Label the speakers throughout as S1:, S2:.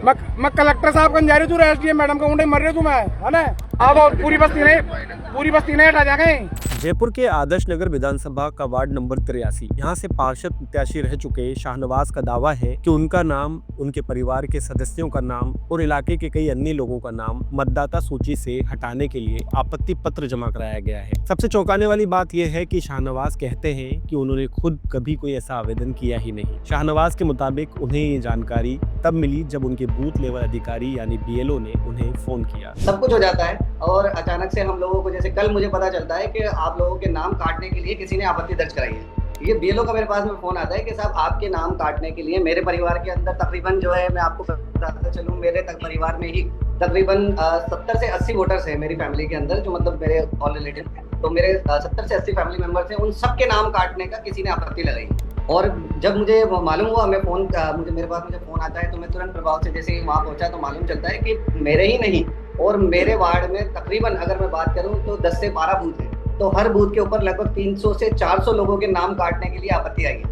S1: मैं कलेक्टर साहब कन जा रही हूँ, एसडीएम मैडम का ऊँटे मर रही हूँ मैं, है ना। अब पूरी बस्ती नहीं हटा जाएंगे।
S2: जयपुर के आदर्श नगर विधानसभा का वार्ड नंबर 83 यहाँ से पार्षद प्रत्याशी रह चुके शाहनवाज का दावा है कि उनका नाम, उनके परिवार के सदस्यों का नाम और इलाके के कई अन्य लोगों का नाम मतदाता सूची से हटाने के लिए आपत्ति पत्र जमा कराया गया है। सबसे चौंकाने वाली बात यह है कि शाहनवाज कहते हैं कि उन्होंने खुद कभी कोई ऐसा आवेदन किया ही नहीं। शाहनवाज के मुताबिक उन्हें ये जानकारी तब मिली जब उनके बूथ लेवल अधिकारी यानी बीएलओ ने उन्हें फोन किया।
S3: सब कुछ हो जाता है और अचानक से हम लोगों को, जैसे कल मुझे पता चलता है कि आप लोगों के नाम काटने के लिए किसी ने आपत्ति दर्ज कराई है। ये बीएलओ का मेरे पास में फोन आता है कि साहब आपके नाम काटने के लिए मेरे परिवार के अंदर तकरीबन जो है, मैं आपको बताता चलूँ, मेरे परिवार में ही तकरीबन 70 से 80 वोटर्स हैं मेरी फैमिली के अंदर, जो मतलब मेरे ऑल रिलेटिव हैं। तो मेरे 70 से 80 फैमिली मेंबर्स हैं, उन सबके नाम काटने का किसी ने आपत्ति लगाई। और जब मुझे मालूम हुआ, मेरे पास मुझे फोन आता है, तो मैं तुरंत प्रभाव से जैसे ही वहाँ पहुंचा तो मालूम चलता है कि मेरे ही नहीं और मेरे वार्ड में तकरीबन अगर मैं बात करूं तो 10 से 12 बूथ हैं, तो हर बूथ के ऊपर लगभग 300 से 400 लोगों के नाम काटने के लिए आपत्ति आई है।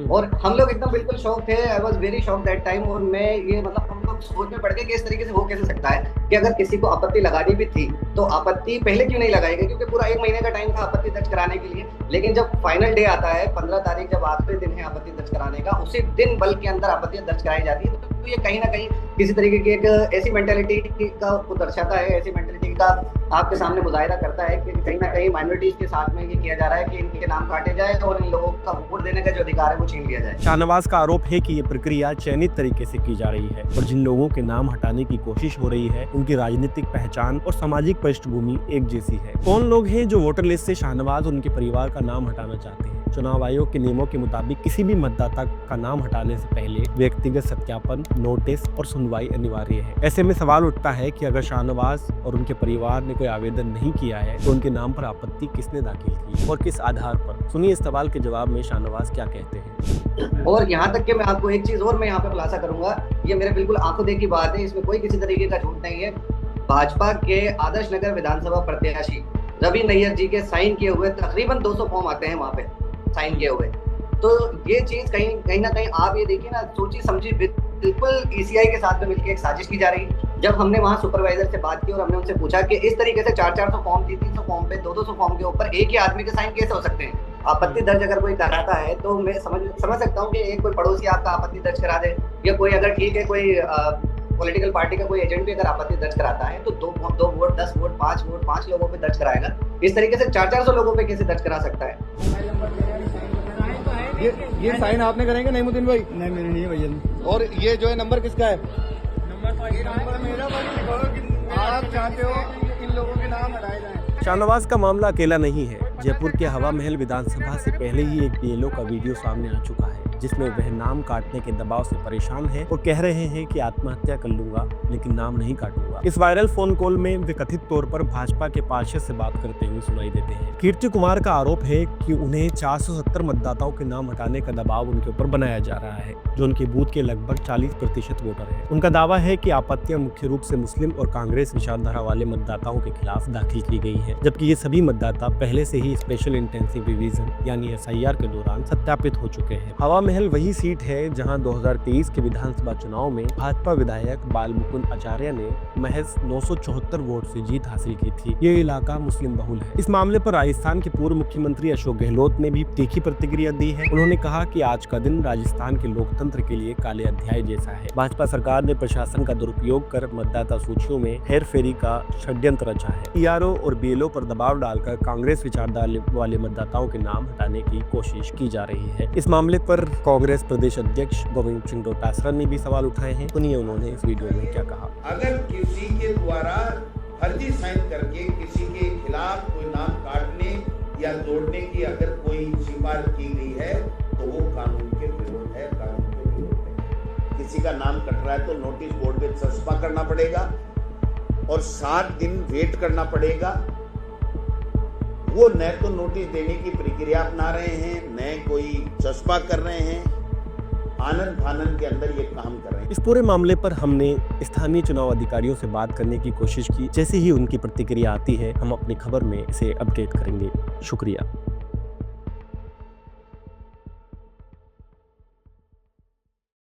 S3: और हम लोग एकदम बिल्कुल शॉक थे। I was very shock that time. और मैं ये मतलब हम लोग सोच में पड़ गए कि इस तरीके से हो कैसे सकता है कि अगर किसी को आपत्ति लगानी भी थी तो आपत्ति पहले क्यों नहीं लगाई गई, क्योंकि पूरा 1 महीने का टाइम था आपत्ति दर्ज कराने के लिए। लेकिन जब फाइनल डे आता है 15 तारीख, जब आखिरी दिन है आपत्ति दर्ज कराने का, उसी दिन बल्कि के अंदर आपत्ति दर्ज कराई जाती है। तो ये कहीं ना कहीं किसी तरीके की एक ऐसी मेंटेलिटी का को दर्शाता है, ऐसी मेंटेलिटी का आपके सामने मुजाहिरा करता है कि कहीं ना कहीं माइनॉरिटीज के साथ में ये किया जा रहा है कि इनके नाम काटे जाए और इन लोगों का वोट देने का जो अधिकार है वो छीन लिया जाए।
S2: शाहनवाज का आरोप है कि ये प्रक्रिया चयनित तरीके से की जा रही है और जिन लोगों के नाम हटाने की कोशिश हो रही है उनकी राजनीतिक पहचान और सामाजिक पृष्ठभूमि एक जैसी है। कौन लोग हैं जो वोटर लिस्ट से शाहनवाज और उनके परिवार का नाम हटाना चाहते हैं? चुनाव आयोग के नियमों के मुताबिक किसी भी मतदाता का नाम हटाने से पहले व्यक्तिगत सत्यापन, नोटिस और सुनवाई अनिवार्य है। ऐसे में सवाल उठता है कि अगर शाहनवाज और उनके परिवार ने कोई आवेदन नहीं किया है तो उनके नाम पर आपत्ति किसने दाखिल की और किस आधार पर? सुनिए इस सवाल के जवाब में शाहनवाज क्या कहते हैं।
S3: और यहाँ तक कि मैं आपको एक चीज और मैं यहाँ पे खुलासा करूंगा, ये मेरे बिल्कुल आंखों देखी बात है, इसमें कोई किसी तरीके का झूठ नहीं है। भाजपा के आदर्श नगर विधानसभा प्रत्याशी रवि नैयर जी के साइन किए हुए तकरीबन 200 फॉर्म आते हैं वहाँ पे साइन किए हुए। तो ये चीज कहीं ना कहीं आप ये देखिए ना, सोची समझी बिल्कुल ईसीआई के साथ में मिलकर एक साजिश की जा रही है। जब हमने वहाँ सुपरवाइजर से बात की और हमने उनसे पूछा कि इस तरीके से 400 फॉर्म, 300 फॉर्म पे 200 फॉर्म के ऊपर एक ही आदमी के साइन कैसे हो सकते हैं? आपत्ति दर्ज अगर कोई कराता है तो मैं समझ सकता हूँ कि एक कोई पड़ोसी आपका आपत्ति दर्ज करा दे, या कोई अगर ठीक है कोई पॉलिटिकल पार्टी का कोई एजेंट भी अगर आपत्ति दर्ज कराता है तो 2 वोट, 10 वोट, 5 लोगों पे दर्ज कराएगा। इस तरीके से 400 लोगों पे कैसे दर्ज करा सकता है?
S4: ये साइन आपने करेंगे नईमुद्दीन भाई?
S5: नहीं, मेरे नहीं भैया।
S4: और ये जो है नंबर किसका है?
S5: नंबर मेरा भाई। आप चाहते हो कि इन लोगों के नाम हटाए जाएं?
S2: शाहनवाज का मामला अकेला नहीं है। जयपुर के हवा महल विधानसभा से पहले ही एक बीएलओ का वीडियो सामने आ चुका है जिसमें वह नाम काटने के दबाव से परेशान है और कह रहे हैं कि आत्महत्या कर लूंगा लेकिन नाम नहीं काटूंगा। इस वायरल फोन कॉल में वे कथित तौर पर भाजपा के पार्षद से बात करते हुए सुनाई देते हैं। कीर्ति कुमार का आरोप है कि उन्हें 470 मतदाताओं के नाम हटाने का दबाव उनके ऊपर बनाया जा रहा है, जो उनके बूथ के लगभग 40% वोटर है। उनका दावा है कि आपत्तियां मुख्य रूप से मुस्लिम और कांग्रेस विचारधारा वाले मतदाताओं के खिलाफ दाखिल की गई है, जबकि ये सभी मतदाता पहले से ही स्पेशल इंटेंसिव रिवीजन यानी SIR के दौरान सत्यापित हो चुके हैं। हवा महल वही सीट है जहां 2023 के विधानसभा चुनाव में भाजपा विधायक बाल मुकुंद आचार्य ने महज 974 वोट से जीत हासिल की थी। ये इलाका मुस्लिम बहुल है। इस मामले पर राजस्थान के पूर्व मुख्यमंत्री अशोक गहलोत ने भी तीखी प्रतिक्रिया दी है। उन्होंने कहा कि आज का दिन राजस्थान के लोकतंत्र के लिए काले अध्याय जैसा है। भाजपा सरकार ने प्रशासन का दुरुपयोग कर मतदाता सूचियों में हेरफेरी का षड्यंत्र रचा है। PRO और BLO पर दबाव डालकर कांग्रेस विचारधारा वाले मतदाताओं के नाम हटाने की कोशिश की जा रही है। इस मामले पर कांग्रेस प्रदेश अध्यक्ष गोविंद सिंह डोटासरा ने भी सवाल उठाए हैं। सुनिए उन्होंने इस वीडियो में क्या कहा।
S6: अगर किसी के द्वारा फर्जी साइन करके किसी के खिलाफ कोई नाम काटने या तोड़ने की अगर कोई सिफारिश की गई है तो वो कानून के विरोध है, कानून के विरोध है। किसी का नाम कट रहा है तो नोटिस बोर्ड में चस्पा करना पड़ेगा और 7 दिन वेट करना पड़ेगा। वो न तो नोटिस देने की प्रक्रिया अपना रहे हैं, न कोई चस्पा कर रहे हैं, आनंद फानंद के अंदर ये काम कर रहे हैं।
S2: इस पूरे मामले पर हमने स्थानीय चुनाव अधिकारियों से बात करने की कोशिश की। जैसे ही उनकी प्रतिक्रिया आती है हम अपनी खबर में इसे अपडेट करेंगे। शुक्रिया।